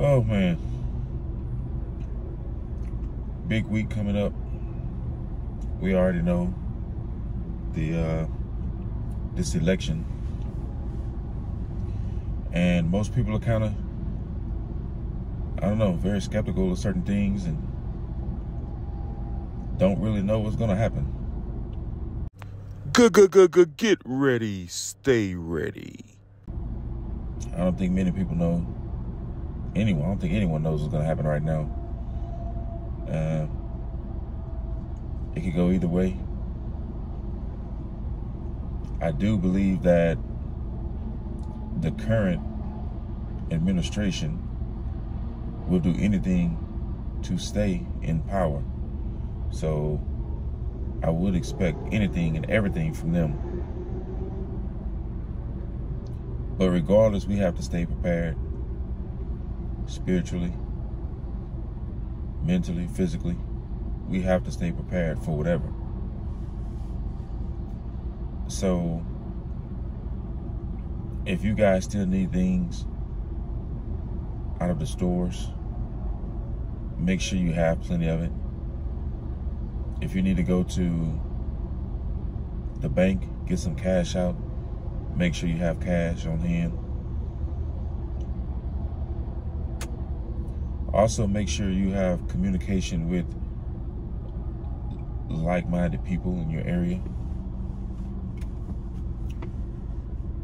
Oh man, big week coming up. We already know this election, and most people are kind of, I don't know, very skeptical of certain things and don't really know what's gonna happen. Good. Get ready. Stay ready. I don't think many people know. I don't think anyone knows what's gonna happen right now. It could go either way. I do believe that the current administration will do anything to stay in power. So I would expect anything and everything from them. But regardless, we have to stay prepared spiritually, mentally, physically. We have to stay prepared for whatever. So if you guys still need things out of the stores, make sure you have plenty of it. If you need to go to the bank, get some cash out, make sure you have cash on hand. Also, make sure you have communication with like-minded people in your area.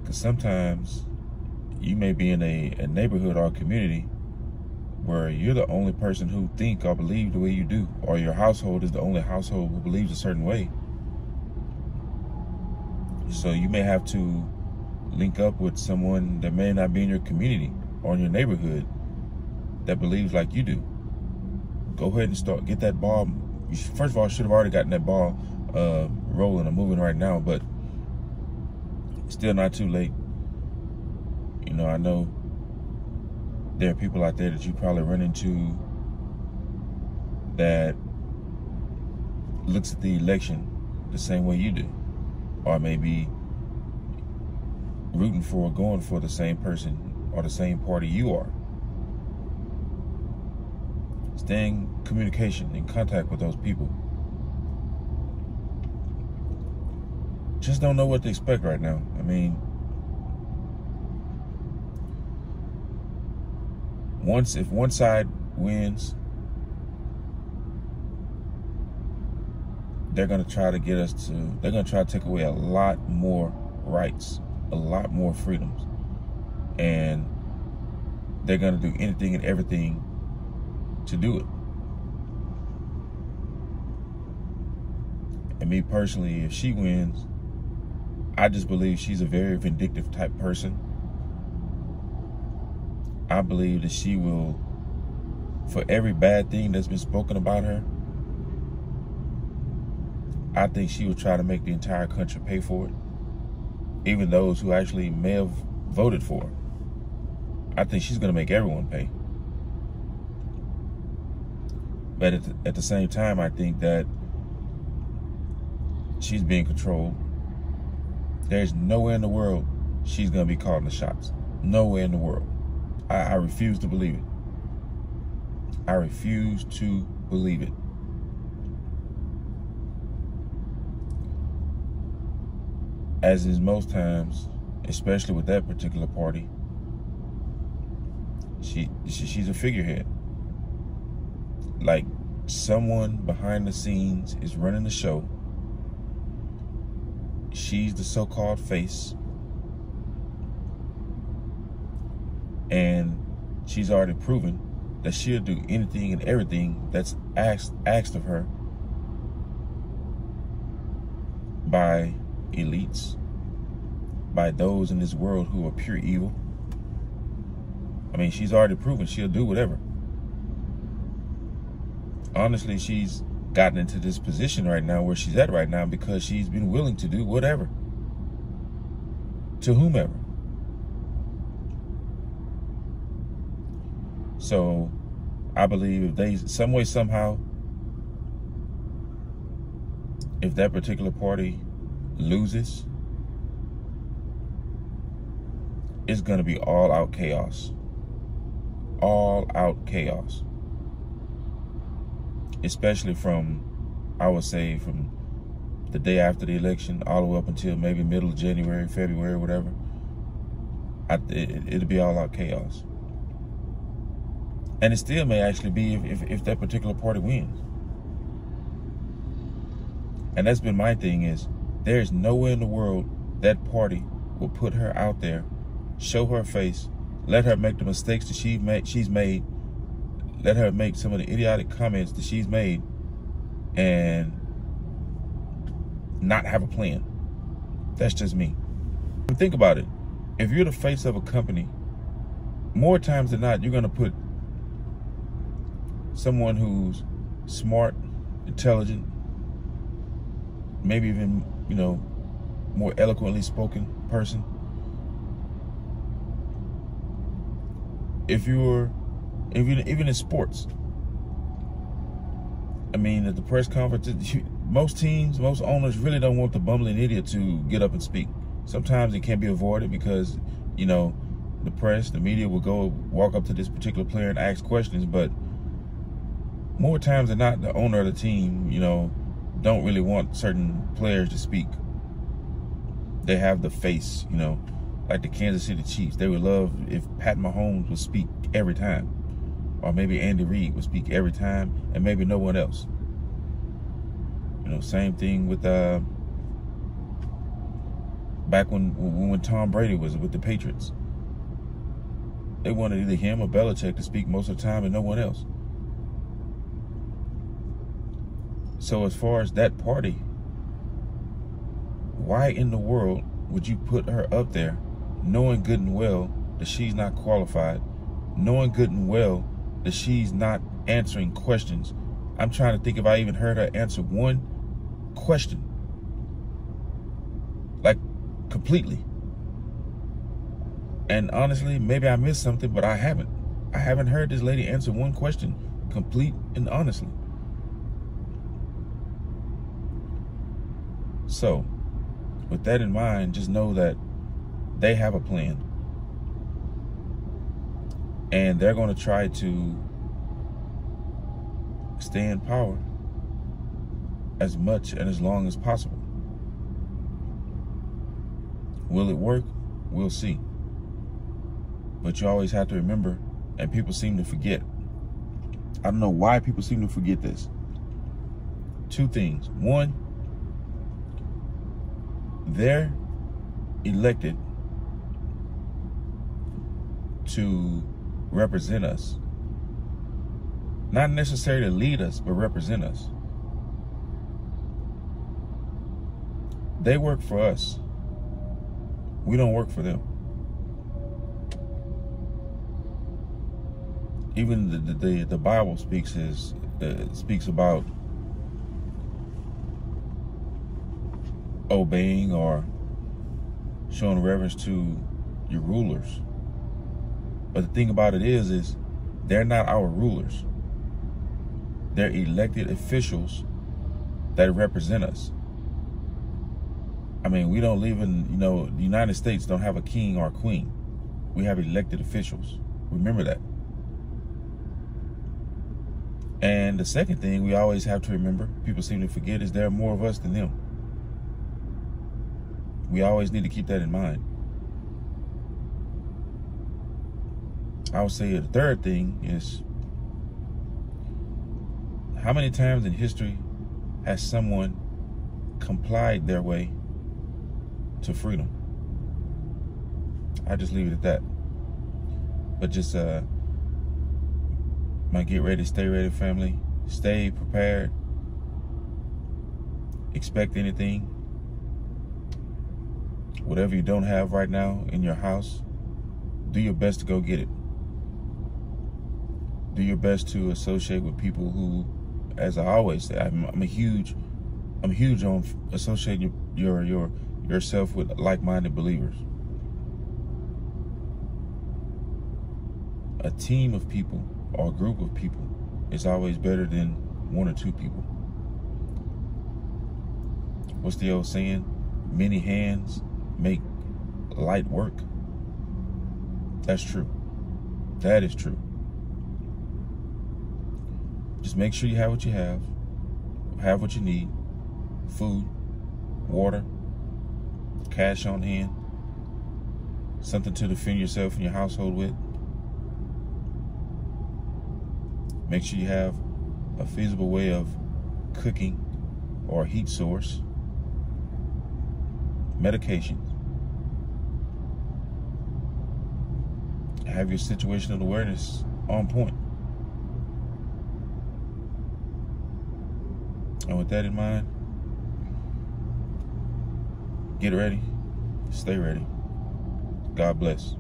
Because sometimes you may be in a neighborhood or a community where you're the only person who think or believe the way you do, or your household is the only household who believes a certain way. So you may have to link up with someone that may not be in your community or in your neighborhood that believes like you do. Go ahead and get that ball. You first of all should have already gotten that ball rolling and moving right now, but it's still not too late. You know, I know there are people out there that you probably run into that looks at the election the same way you do, or maybe rooting for or going for the same person or the same party you are. Stay in communication, in contact with those people. Just don't know what to expect right now. I mean, if one side wins, they're going to try to take away a lot more rights, a lot more freedoms. And they're going to do anything and everything to do it. And me personally, if she wins, I just believe she's a very vindictive type person. I believe that she will, for every bad thing that's been spoken about her, I think she will try to make the entire country pay for it. Even those who actually may have voted for her. I think she's going to make everyone pay. But at the same time, I think that she's being controlled. There's nowhere in the world she's going to be calling the shots. Nowhere in the world. I refuse to believe it. I refuse to believe it. As is most times, especially with that particular party, she's a figurehead. Like someone behind the scenes is running the show. She's the so-called face. And she's already proven that she'll do anything and everything that's asked of her by elites, by those in this world who are pure evil. I mean, she's already proven she'll do whatever. Honestly, she's gotten into this position right now where she's at right now because she's been willing to do whatever to whomever. So I believe if they, some way, somehow, if that particular party loses, it's going to be all out chaos. all out chaos. Especially from, I would say, from the day after the election all the way up until maybe middle of January, February, whatever. It'll be all out chaos. And it still may actually be if that particular party wins. And that's been my thing, is there's nowhere in the world that party will put her out there, show her face, let her make the mistakes that she's made, let her make some of the idiotic comments that she's made, and not have a plan. That's just me. Think about it. If you're the face of a company, more times than not, you're going to put someone who's smart, intelligent, maybe even, more eloquently spoken person. Even in sports, I mean, at the press conference, most teams, most owners really don't want the bumbling idiot to get up and speak. Sometimes it can't be avoided because, the press, the media will walk up to this particular player and ask questions, but more times than not, the owner of the team, don't really want certain players to speak. They have the face, like the Kansas City Chiefs. They would love if Pat Mahomes would speak every time. Or maybe Andy Reid would speak every time, and maybe no one else. Same thing with back when Tom Brady was with the Patriots. They wanted either him or Belichick to speak most of the time and no one else. So as far as that party, why in the world would you put her up there knowing good and well that she's not qualified, knowing good and well that she's not answering questions? I'm trying to think if I even heard her answer one question, like completely. And honestly, maybe I missed something, but I haven't heard this lady answer one question complete and honestly. So with that in mind, just know that they have a plan, and they're going to try to stay in power as much and as long as possible. Will it work? We'll see. But you always have to remember, and people seem to forget. I don't know why people seem to forget this. Two things. One, they're elected to represent us. Not necessarily to lead us, but represent us. They work for us. We don't work for them. Even the Bible speaks about obeying or showing reverence to your rulers. But the thing about it is they're not our rulers. They're elected officials that represent us. I mean, we don't live in, the United States don't have a king or a queen. We have elected officials. Remember that. And the second thing we always have to remember, people seem to forget, is there are more of us than them. We always need to keep that in mind. I would say the third thing is, how many times in history has someone complied their way to freedom? I just leave it at that. But just my get ready, stay ready family. Stay prepared. Expect anything. Whatever you don't have right now in your house, do your best to go get it. Do your best to associate with people who, as I always say, I'm huge on associating yourself with like-minded believers. A team of people or a group of people is always better than one or two people. What's the old saying? Many hands make light work. That's true. That is true. Just make sure you have what you have what you need, food, water, cash on hand, something to defend yourself and your household with. Make sure you have a feasible way of cooking or a heat source, medication. Have your situational awareness on point. And with that in mind, get ready, stay ready. God bless.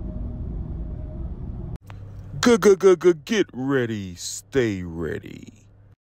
Get ready, stay ready.